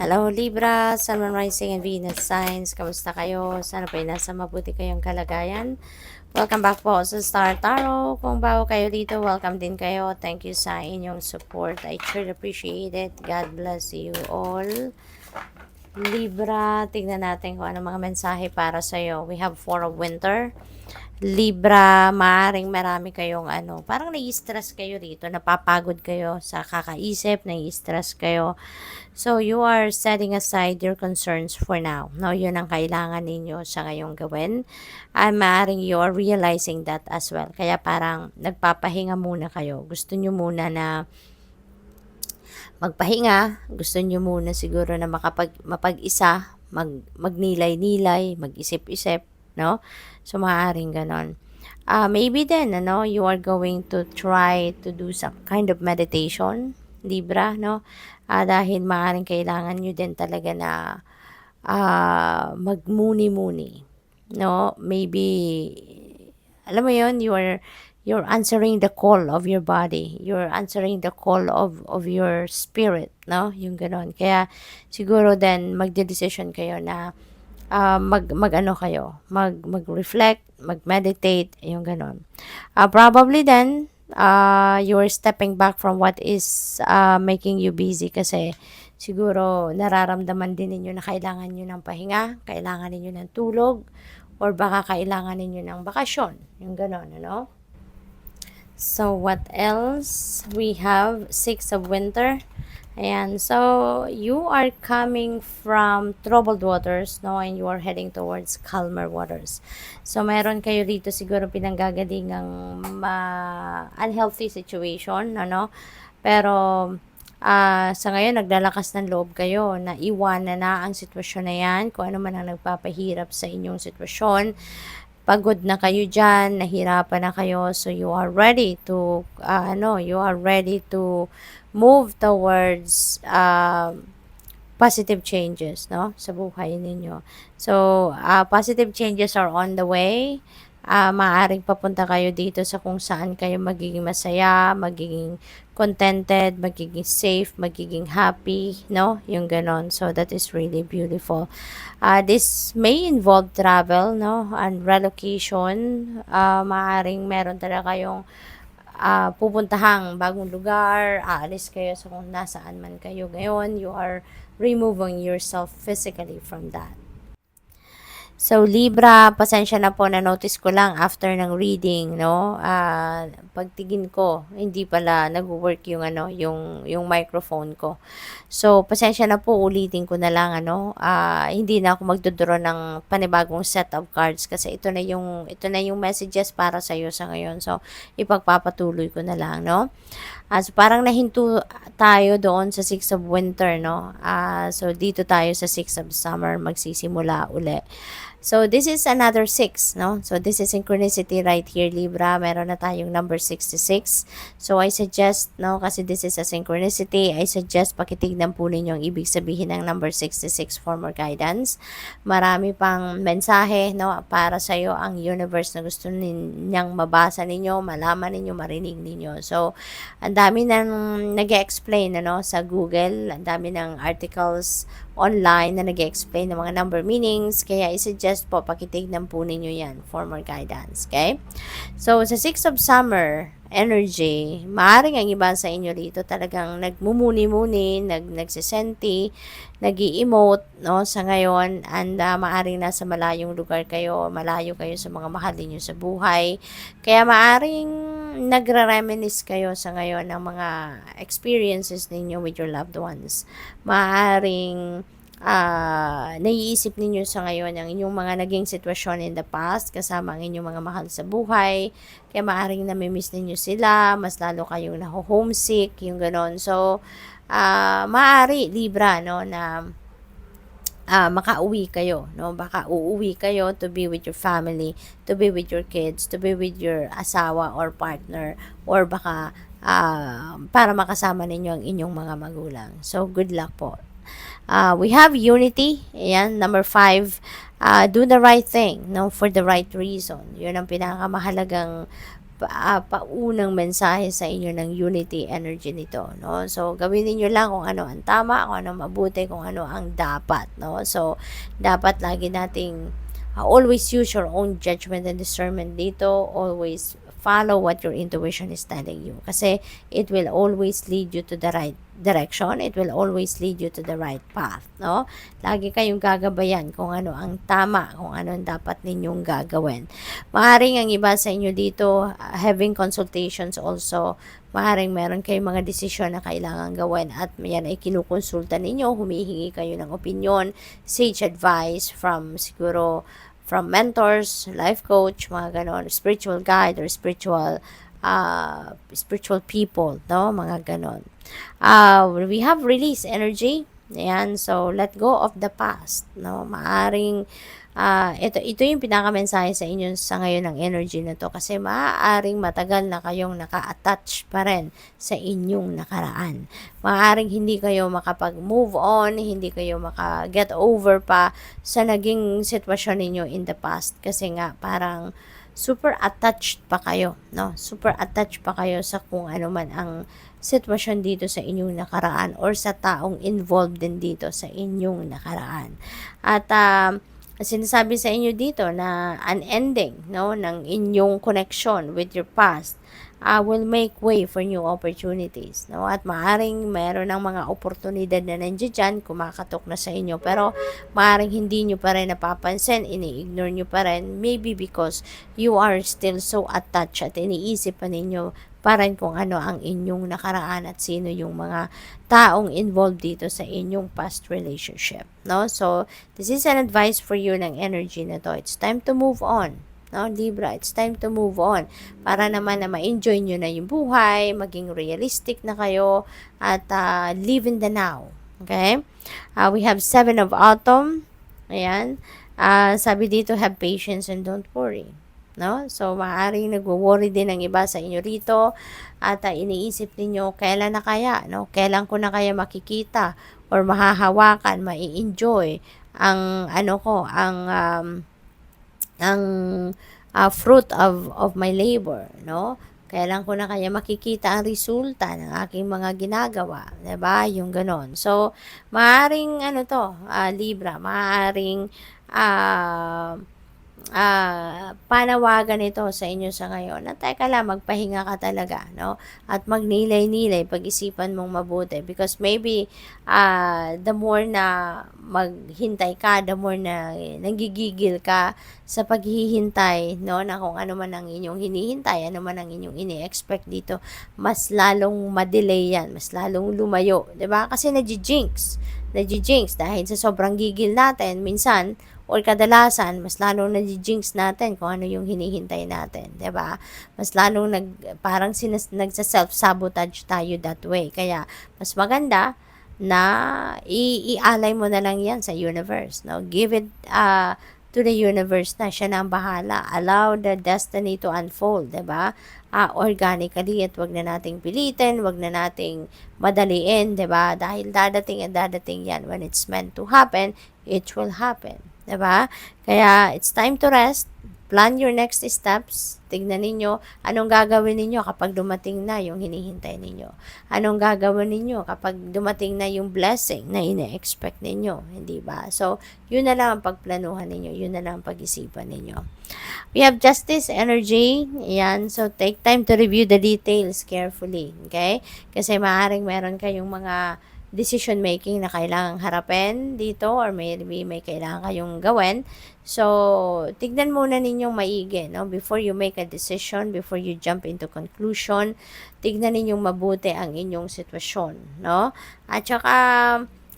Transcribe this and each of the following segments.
Hello Libra, Sun, Moon, Rising, and Venus signs. Kamusta kayo? Sana po ay nasa mabuti kayong kalagayan. Welcome back po sa Star Tarot. Kung bago kayo dito, welcome din kayo. Thank you sa inyong support. I truly appreciate it. God bless you all. Libra, tignan natin kung ano mga mensahe para sa'yo. We have 4 of Winter. Libra, maaring marami kayong parang nai-stress kayo rito, napapagod kayo sa kakaisip, nai-stress kayo. So, you are setting aside your concerns for now. No, yun ang kailangan ninyo sa ngayong gawin. At maaring you are realizing that as well. Kaya parang nagpapahinga muna kayo. Gusto nyo muna na magpahinga. Gusto nyo muna siguro na mapag-isa, magnilay-nilay, mag-isip-isip, no? So, maaaring ganon. Maybe then, you are going to try to do some kind of meditation, Libra, no? Dahil maaaring kailangan nyo din talaga na magmuni-muni, no? Maybe, alam mo yun, you're answering the call of your body. You're answering the call of your spirit, no? Yung ganon. Kaya, siguro then, magde-decision kayo na mag-reflect, mag-meditate, yung ganon. Probably then, you're stepping back from what is making you busy kasi siguro nararamdaman din ninyo na kailangan nyo ng pahinga, kailangan ninyo ng tulog, or baka kailangan ninyo ng bakasyon, yung ganon, ano? So, what else? We have 6 of Winter. Ayan, so you are coming from troubled waters, no, and you are heading towards calmer waters. So meron kayo dito siguro pinanggagalingang unhealthy situation, ano, pero sa ngayon naglalakas ng loob kayo na iwanan na ang sitwasyon na yan, kung ano man ang nagpapahirap sa inyong sitwasyon. Pagod na kayo dyan, nahirapan na kayo, so you are ready to, move towards positive changes, no, sa buhay ninyo. So, positive changes are on the way. Maaaring papunta kayo dito sa kung saan kayo magiging masaya, magiging contented, magiging safe, magiging happy, no? Yung ganon. So, that is really beautiful. This may involve travel, no? And relocation. Maaaring meron talaga kayong pupuntahang bagong lugar, aalis kayo sa kung nasaan man kayo ngayon. You are removing yourself physically from that. So, Libra, pasensya na po, na-notice ko lang after ng reading, no? Pagtingin ko, hindi pala nag-work yung, yung microphone ko. So, pasensya na po, ulitin ko na lang, hindi na ako magdodoro ng panibagong set of cards kasi ito na yung messages para sa iyo sa ngayon. So, ipagpapatuloy ko na lang, no? So, parang nahinto tayo doon sa 6 of Winter, no? So, dito tayo sa 6 of Summer, magsisimula uli. So, this is another 6, no? So, this is synchronicity right here, Libra. Meron na tayong number 66. So, I suggest, no, kasi this is a synchronicity, I suggest pakitignan po ninyo ang ibig sabihin ng number 66 for more guidance. Marami pang mensahe, no, para sa iyo ang universe na gusto ninyang mabasa ninyo, malaman ninyo, marinig ninyo. So, ang dami nang nag-explain, sa Google, ang dami ng articles online na nag-explain ng mga number meanings, kaya i-suggest po pakitignan po ninyo yan for more guidance, okay? So, sa 6 of Summer energy, maaaring ang iba sa inyo dito talagang nagmumuni-muni, nagsisenti, nag-i-emote, no, sa ngayon, and maaaring nasa malayong lugar kayo, malayo kayo sa mga mahal niyo sa buhay, kaya maaaring nagre-reminisce kayo sa ngayon ng mga experiences ninyo with your loved ones. Maaaring naiisip ninyo sa ngayon ang inyong mga naging sitwasyon in the past kasama ang inyong mga mahal sa buhay, kaya maaaring namimiss ninyo sila, mas lalo kayong naho-homesick, yung ganon. So, maaari, Libra, no, na makauwi kayo, no? Baka uuwi kayo to be with your family, to be with your kids, to be with your asawa or partner, or baka para makasama ninyo ang inyong mga magulang. So, good luck po. We have unity. Ayan, number 5. Do the right thing, no, for the right reason. Yun ang pinakamahalagang paunang mensahe sa inyo ng unity energy nito, no? So, gawin niyo lang kung ano ang tama, kung ano mabuti, kung ano ang dapat, no? So, dapat lagi nating always use your own judgment and discernment dito. Always follow what your intuition is telling you. Kasi it will always lead you to the right direction. It will always lead you to the right path, no? Lagi kayong gagabayan kung ano ang tama, kung ano ang dapat ninyong gagawin. Maaring ang iba sa inyo dito, having consultations also, maaring meron kayong mga desisyon na kailangan gawin at yan ay kinukonsulta ninyo, humihingi kayo ng opinion, sage advice from siguro from mentors, life coach, mga ganon, spiritual guide or spiritual people, no? Mga ganon. We have release energy. Ayan, so let go of the past, no? Maaring ito yung pinakamensahe sa inyo sa ngayon ng energy na to kasi maaaring matagal na kayong naka-attach pa rin sa inyong nakaraan. Maaaring hindi kayo makapag-move on, hindi kayo maka-get over pa sa naging sitwasyon ninyo in the past kasi nga parang super attached pa kayo, no? Super attached pa kayo sa kung ano man ang sitwasyon dito sa inyong nakaraan or sa taong involved din dito sa inyong nakaraan. At sinasabi sa inyo dito na unending, no, ng inyong connection with your past will make way for new opportunities, no? At maaring meron ng mga oportunidad na nandiyan dyan, kumakatok na sa inyo, pero maaring hindi nyo pa rin napapansin, ini-ignore nyo pa rin, maybe because you are still so attached at iniisip pa ninyo pa rin kung ano ang inyong nakaraan at sino yung mga taong involved dito sa inyong past relationship, no? So, this is an advice for you ng energy na to. It's time to move on, no, Libra? It's time to move on para naman na ma-enjoy nyo na yung buhay, maging realistic na kayo at live in the now, okay? We have 7 of Autumn. Ayan. Sabi dito, have patience and don't worry, no? So, maaaring nagwo-worry din ang iba sa inyo rito at iniisip niyo kailan na kaya, no? Kailan ko na kaya makikita or mahahawakan, mai-enjoy ang ano ko, ang fruit of my labor, no? Kailan ko na kaya makikita ang resulta ng aking mga ginagawa, 'di ba? Yung ganon. So, maaring ano to, Libra, maaring panawagan ito sa inyo sa ngayon na teka lang, magpahinga ka talaga, no? At magnilay-nilay, pag-isipan mong mabuti because maybe the more na maghintay ka, the more na nagigigil ka sa paghihintay, no? Na kung ano man ang inyong hinihintay, ano man ang inyong ini-expect dito, mas lalong madelay yan, mas lalong lumayo, 'di ba? Kasi nagji-jinx dahil sa sobrang gigil natin, minsan or kadalasan, mas lalong nagji-jinx natin kung ano yung hinihintay natin, 'di ba? Mas lalong parang nagsa-self-sabotage tayo that way. Kaya, mas maganda na ialay mo na lang yan sa universe, no? Give it to the universe na siya na ang bahala. Allow the destiny to unfold, 'di ba? Organically at wag na nating pilitin, wag na nating madaliin, 'di ba? Dahil dadating at dadating yan. When it's meant to happen, it will happen. 'Di ba? Kaya it's time to rest. Plan your next steps. Tignan ninyo anong gagawin ninyo kapag dumating na yung hinihintay ninyo. Anong gagawin ninyo kapag dumating na yung blessing na ine-expect ninyo, hindi ba? So, yun na lang ang pagplanuhan ninyo, yun na lang ang pag-isipan ninyo. We have justice energy. Yan. So, take time to review the details carefully. Okay? Kasi maaaring meron kayong mga decision making na kailangang harapin dito or maybe may kailangan kayong gawin. So, tignan muna ninyong maigi, no? Before you make a decision, before you jump into conclusion, tignan ninyong mabuti ang inyong sitwasyon, no? At saka,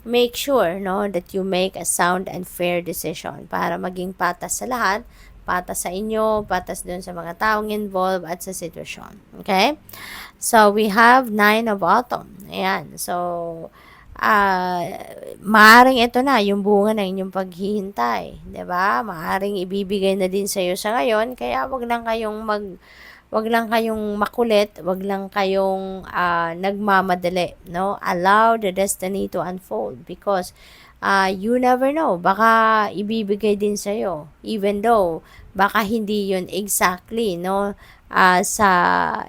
make sure, no, that you make a sound and fair decision para maging patas sa lahat, patas sa inyo, patas dun sa mga taong involved at sa sitwasyon. Okay? So, we have 9 of Autumn. Ayan. So, maaring ito na yung bunga ng inyong paghihintay, 'di ba? Maaring ibibigay na din sa iyo sa ngayon, kaya wag lang kayong wag lang kayong makulit, wag lang kayong nagmamadali, no? Allow the destiny to unfold because you never know, baka ibibigay din sa'yo. Even though, baka hindi yun exactly, no?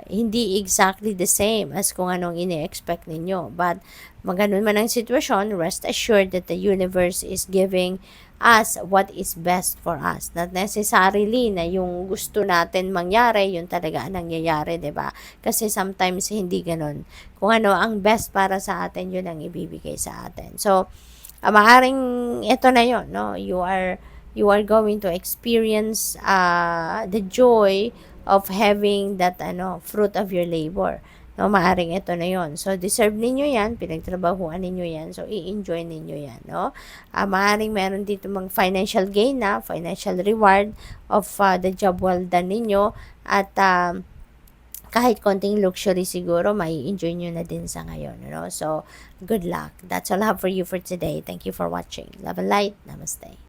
Hindi exactly the same as kung anong ini-expect ninyo. But, maganon man ang sitwasyon, rest assured that the universe is giving us what is best for us. Not necessarily na yung gusto natin mangyari, yun talaga ang nangyayari, 'di ba? Kasi sometimes hindi ganoon. Kung ano ang best para sa atin, yun ang ibibigay sa atin. So, maaring ito na yon, no? You are going to experience the joy of having that fruit of your labor. No, maaring ito na yon. So, deserve ninyo yan, pinagtrabahuan ninyo yan, so, i-enjoy ninyo yan, no? Maaring meron dito mga financial gain na, financial reward of the job well done ninyo, at kahit konting luxury siguro, mai enjoy nyo na din sa ngayon, no? So, good luck. That's all I have for you for today. Thank you for watching. Love and light. Namaste.